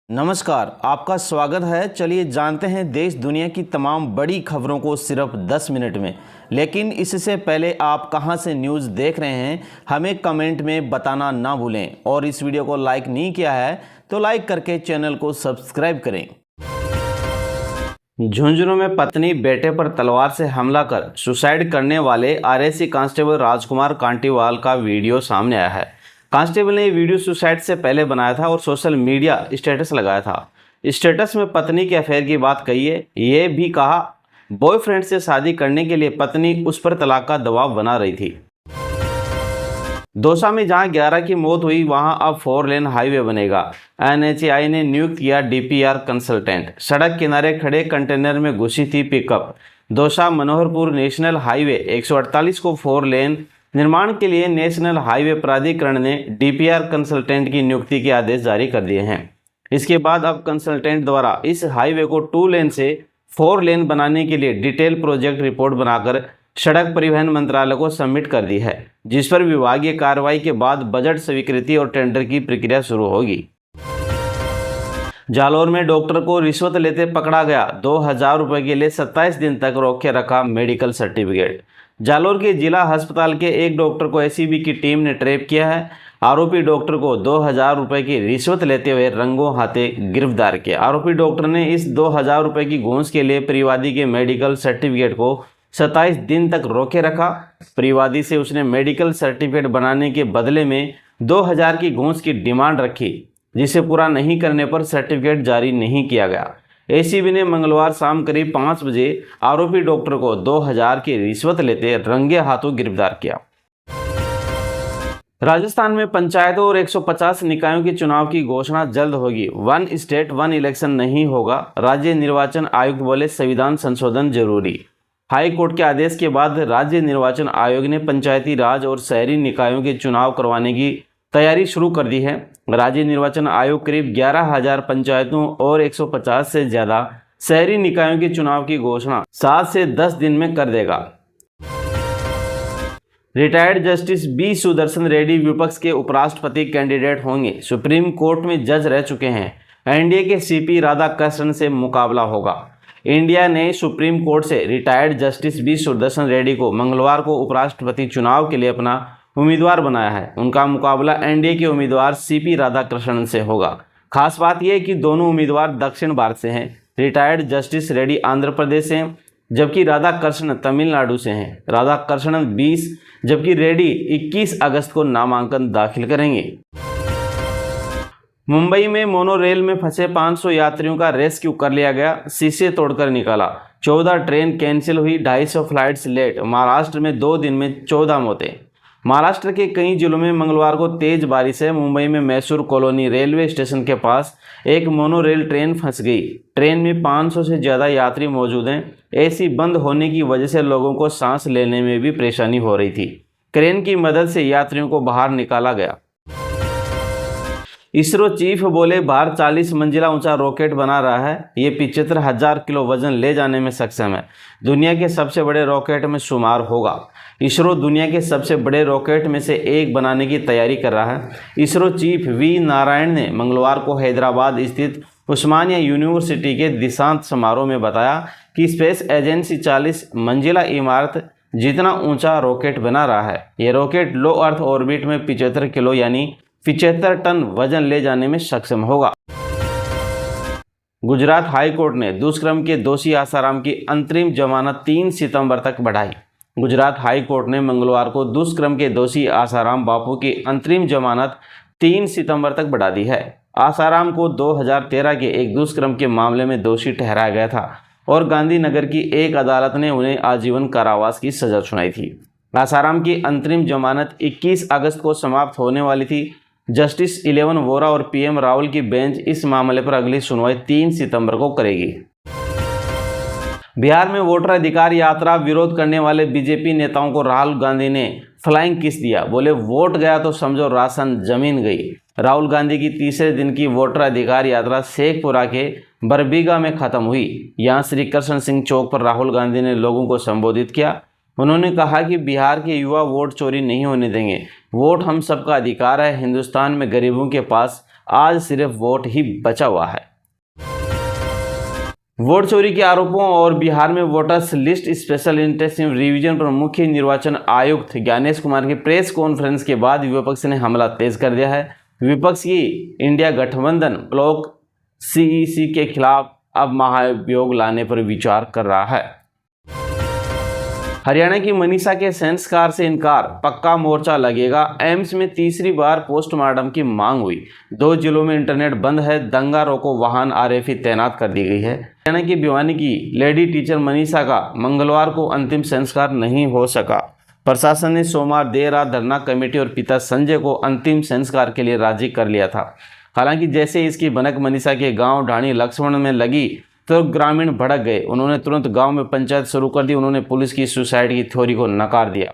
नमस्कार, आपका स्वागत है। चलिए जानते हैं देश दुनिया की तमाम बड़ी खबरों को सिर्फ 10 मिनट में। लेकिन इससे पहले आप कहां से न्यूज़ देख रहे हैं हमें कमेंट में बताना ना भूलें, और इस वीडियो को लाइक नहीं किया है तो लाइक करके चैनल को सब्सक्राइब करें। झुंझुनू में पत्नी बेटे पर तलवार से हमला कर सुसाइड करने वाले आरएसी कांस्टेबल राजकुमार कांटीवाल का वीडियो सामने आया है। कांस्टेबल ने ये वीडियो सुसाइड से पहले बनाया था और सोशल मीडिया स्टेटस लगाया था। स्टेटस में पत्नी के अफेयर की बात कही है। ये भी कहा बॉयफ्रेंड से शादी करने के लिए पत्नी उस पर तलाक का दबाव बना रही थी। दौसा में जहां 11 की मौत हुई वहां अब 4 लेन हाईवे बनेगा। एनएचएआई ने नियुक्त किया डीपीआर कंसल्टेंट। सड़क किनारे खड़े कंटेनर में घुसी थी pickup. Dausa Manoharpur national highway 148 को 4 लेन निर्माण के लिए नेशनल हाईवे प्राधिकरण ने डीपीआर कंसल्टेंट की नियुक्ति के आदेश जारी कर दिए हैं। इसके बाद अब कंसल्टेंट द्वारा इस हाईवे को 2 लेन से 4 लेन बनाने के लिए डिटेल प्रोजेक्ट रिपोर्ट बनाकर सड़क परिवहन मंत्रालय को सबमिट कर दी है, जिस पर विभागीय कार्रवाई के बाद बजट स्वीकृति और टेंडर की प्रक्रिया शुरू होगी। जालौर में डॉक्टर को रिश्वत लेते पकड़ा गया। 2000 रुपये के लिए 27 दिन तक रोके रखा मेडिकल सर्टिफिकेट। जालौर के जिला अस्पताल के एक डॉक्टर को एसीबी की टीम ने ट्रैप किया है। आरोपी डॉक्टर को 2000 रुपये की रिश्वत लेते हुए रंगों हाथे गिरफ्तार किया। आरोपी डॉक्टर ने इस 2000 रुपये की घूस के लिए परिवादी के मेडिकल सर्टिफिकेट को 27 दिन तक रोके रखा। परिवादी से उसने मेडिकल सर्टिफिकेट बनाने के बदले में 2000 की घूस की डिमांड रखी, जिसे पूरा नहीं करने पर सर्टिफिकेट जारी नहीं किया गया। एसीबी ने मंगलवार शाम करीब 5 बजे आरोपी डॉक्टर को 2000 की रिश्वत लेते रंगे हाथों गिरफ्तार किया। राजस्थान में पंचायतों और 150 निकायों के चुनाव की घोषणा जल्द होगी। 1 स्टेट 1 इलेक्शन नहीं होगा। राज्य निर्वाचन आयुक्त बोले संविधान संशोधन जरूरी। हाई कोर्ट के आदेश के बाद राज्य निर्वाचन आयोग ने पंचायती राज और शहरी निकायों के चुनाव करवाने की तैयारी शुरू कर दी है। राज्य निर्वाचन आयोग करीब 11,000 पंचायतों और 150 से ज़्यादा शहरी निकायों के चुनाव की घोषणा 7 से 10 दिन में कर देगा। Retired justice B Sudershan Reddy विपक्ष के उपराष्ट्रपति कैंडिडेट होंगे। सुप्रीम कोर्ट में जज रह चुके हैं। एनडीए के सीपी राधाकृष्णन से मुकाबला होगा। इंडिया ने सुप्रीम कोर्ट से retired justice B Sudershan Reddy को मंगलवार को उपराष्ट्रपति चुनाव के लिए अपना उम्मीदवार बनाया है। उनका मुकाबला एनडीए के उम्मीदवार सीपी राधाकृष्णन से होगा। खास बात यह है कि दोनों उम्मीदवार दक्षिण भारत से हैं। रिटायर्ड जस्टिस रेड्डी आंध्र प्रदेश से हैं, जबकि राधाकृष्णन तमिलनाडु से हैं। राधाकृष्णन 20 जबकि रेड्डी 21 अगस्त को नामांकन दाखिल करेंगे। मुंबई में मोनो रेल में फंसे 500 यात्रियों का रेस्क्यू कर लिया गया। शीशे तोड़कर निकाला। 14 ट्रेन कैंसिल हुई। 250 फ्लाइट्स लेट। महाराष्ट्र में 2 दिन में 14 मौतें। महाराष्ट्र के कई जिलों में मंगलवार को तेज बारिश है। मुंबई में मैसूर कॉलोनी रेलवे स्टेशन के पास एक मोनो रेल ट्रेन फंस गई। ट्रेन में 500 से ज़्यादा यात्री मौजूद हैं। एसी बंद होने की वजह से लोगों को सांस लेने में भी परेशानी हो रही थी। क्रेन की मदद से यात्रियों को बाहर निकाला गया। इसरो चीफ बोले भारत 40 मंजिला ऊंचा रॉकेट बना रहा है। ये 75,000 किलो वजन ले जाने में सक्षम है। दुनिया के सबसे बड़े रॉकेट में शुमार होगा। इसरो दुनिया के सबसे बड़े रॉकेट में से एक बनाने की तैयारी कर रहा है। इसरो चीफ वी नारायण ने मंगलवार को हैदराबाद स्थित उस्मानिया यूनिवर्सिटी के दीक्षांत समारोह में बताया कि स्पेस एजेंसी 40 मंजिला इमारत जितना ऊंचा रॉकेट बना रहा है। यह रॉकेट लो अर्थ ऑर्बिट में 75 किलो यानी 75 टन वजन ले जाने में सक्षम होगा। गुजरात हाई कोर्ट ने दुष्कर्म के दोषी आसाराम की अंतरिम जमानत 3 सितंबर तक बढ़ाई। गुजरात हाई कोर्ट ने मंगलवार को दुष्कर्म के दोषी आसाराम बापू की अंतरिम जमानत 3 सितंबर तक बढ़ा दी है। आसाराम को 2013 के एक दुष्कर्म के मामले में दोषी ठहराया गया था और गांधीनगर की एक अदालत ने उन्हें आजीवन कारावास की सजा सुनाई थी। आसाराम की अंतरिम जमानत 21 अगस्त को समाप्त होने वाली थी। जस्टिस 11 वोरा और पीएम रावल की बेंच इस मामले पर अगली सुनवाई 3 सितंबर को करेगी। बिहार में वोटर अधिकार यात्रा विरोध करने वाले बीजेपी नेताओं को राहुल गांधी ने फ्लाइंग किस दिया। बोले वोट गया तो समझो राशन जमीन गई। राहुल गांधी की तीसरे दिन की वोटर अधिकार यात्रा शेखपुरा के बरबीघा में खत्म हुई। यहां श्री कृष्ण सिंह चौक पर राहुल गांधी ने लोगों को संबोधित किया। उन्होंने कहा कि बिहार के युवा वोट चोरी नहीं होने देंगे। वोट हम सबका अधिकार है। हिंदुस्तान में गरीबों के पास आज सिर्फ वोट ही बचा हुआ है। वोट चोरी के आरोपों और बिहार में voters list special intensive revision पर मुख्य निर्वाचन आयुक्त ज्ञानेश कुमार की प्रेस कॉन्फ्रेंस के बाद विपक्ष ने हमला तेज कर दिया है। विपक्ष की इंडिया गठबंधन ब्लॉक सीईसी के खिलाफ अब महाभियोग लाने पर विचार कर रहा है। हरियाणा की मनीषा के संस्कार से इनकार, पक्का मोर्चा लगेगा। एम्स में तीसरी बार पोस्टमार्टम की मांग हुई। 2 जिलों में इंटरनेट बंद है। दंगा रोको वाहन आरएफई तैनात कर दी गई है। हरियाणा की भिवानी की लेडी टीचर मनीषा का मंगलवार को अंतिम संस्कार नहीं हो सका। प्रशासन ने सोमवार देर रात धरना कमेटी और पिता संजय को अंतिम संस्कार के लिए राजी कर लिया था। हालांकि जैसे इसकी भनक मनीषा के गांव ढाणी लक्ष्मण में लगी तो ग्रामीण भड़क गए। उन्होंने तुरंत गांव में पंचायत शुरू कर दी। उन्होंने पुलिस की सुसाइड की थ्योरी को नकार दिया।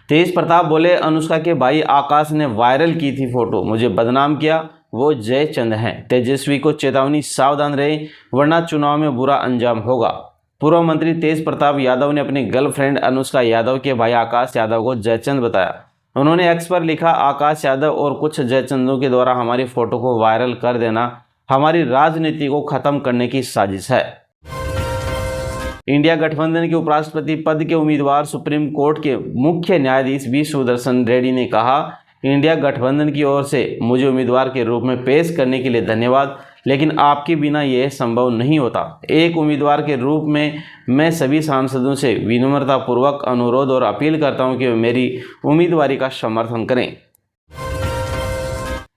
तेज प्रताप बोले, अनुष्का के भाई आकाश ने वायरल की थी फोटो, मुझे बदनाम किया, वो जयचंद हैं। तेजस्वी को चेतावनी, सावधान रहे वरना चुनाव में बुरा अंजाम होगा। पूर्व मंत्री तेज प्रताप यादव ने अपनी गर्लफ्रेंड अनुष्का यादव के भाई आकाश यादव को जयचंद बताया। उन्होंने एक्स पर लिखा, आकाश यादव और कुछ जयचंदों के द्वारा हमारी फोटो को वायरल कर देना हमारी राजनीति को खत्म करने की साजिश है। इंडिया गठबंधन के उपराष्ट्रपति पद के उम्मीदवार सुप्रीम कोर्ट के मुख्य न्यायाधीश वी सुदर्शन रेड्डी ने कहा, इंडिया गठबंधन की ओर से मुझे उम्मीदवार के रूप में पेश करने के लिए धन्यवाद, लेकिन आपके बिना यह संभव नहीं होता। एक उम्मीदवार के रूप में मैं सभी सांसदों से विनम्रतापूर्वक अनुरोध और अपील करता हूं कि वे मेरी उम्मीदवारी का समर्थन करें।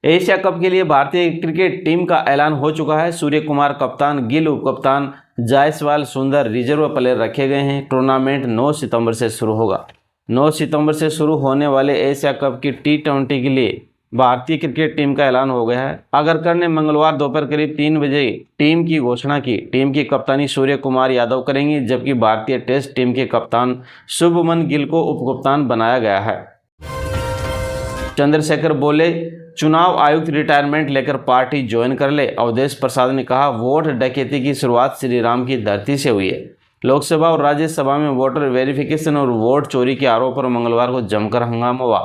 एशिया कप के लिए भारतीय क्रिकेट टीम का ऐलान हो चुका है। सूर्य कुमार कप्तान, गिल उप कप्तान, जायसवाल, सुंदर रिजर्व प्लेयर रखे गए हैं। टूर्नामेंट 9 सितंबर से शुरू होगा। 9 सितंबर से शुरू होने वाले एशिया कप की T20 के लिए भारतीय क्रिकेट टीम का ऐलान हो गया है। अगरकर ने मंगलवार दोपहर करीब 3 बजे टीम की घोषणा की। टीम की कप्तानी सूर्य कुमार यादव करेंगे, जबकि भारतीय टेस्ट टीम के कप्तान शुभमन गिल को उप कप्तान बनाया गया है। चंद्रशेखर बोले, चुनाव आयुक्त रिटायरमेंट लेकर पार्टी ज्वाइन कर ले। अवधेश प्रसाद ने कहा, वोट डकैती की शुरुआत श्री राम की धरती से हुई है। लोकसभा और राज्यसभा में वोटर वेरिफिकेशन और वोट चोरी के आरोप पर मंगलवार को जमकर हंगामा हुआ।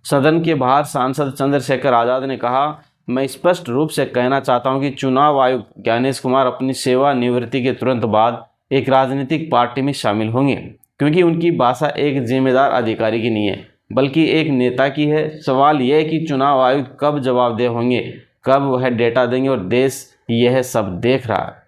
सदन के बाहर सांसद चंद्रशेखर आजाद ने कहा, मैं स्पष्ट रूप से कहना चाहता हूं कि चुनाव आयुक्त ज्ञानेश कुमार अपनी सेवानिवृत्ति के तुरंत बाद एक राजनीतिक पार्टी में शामिल होंगे, क्योंकि उनकी भाषा एक जिम्मेदार अधिकारी की नहीं है बल्कि एक नेता की है। सवाल यह है कि चुनाव आयुक्त कब जवाबदेह होंगे, कब वह डेटा देंगे, और देश यह सब देख रहा है।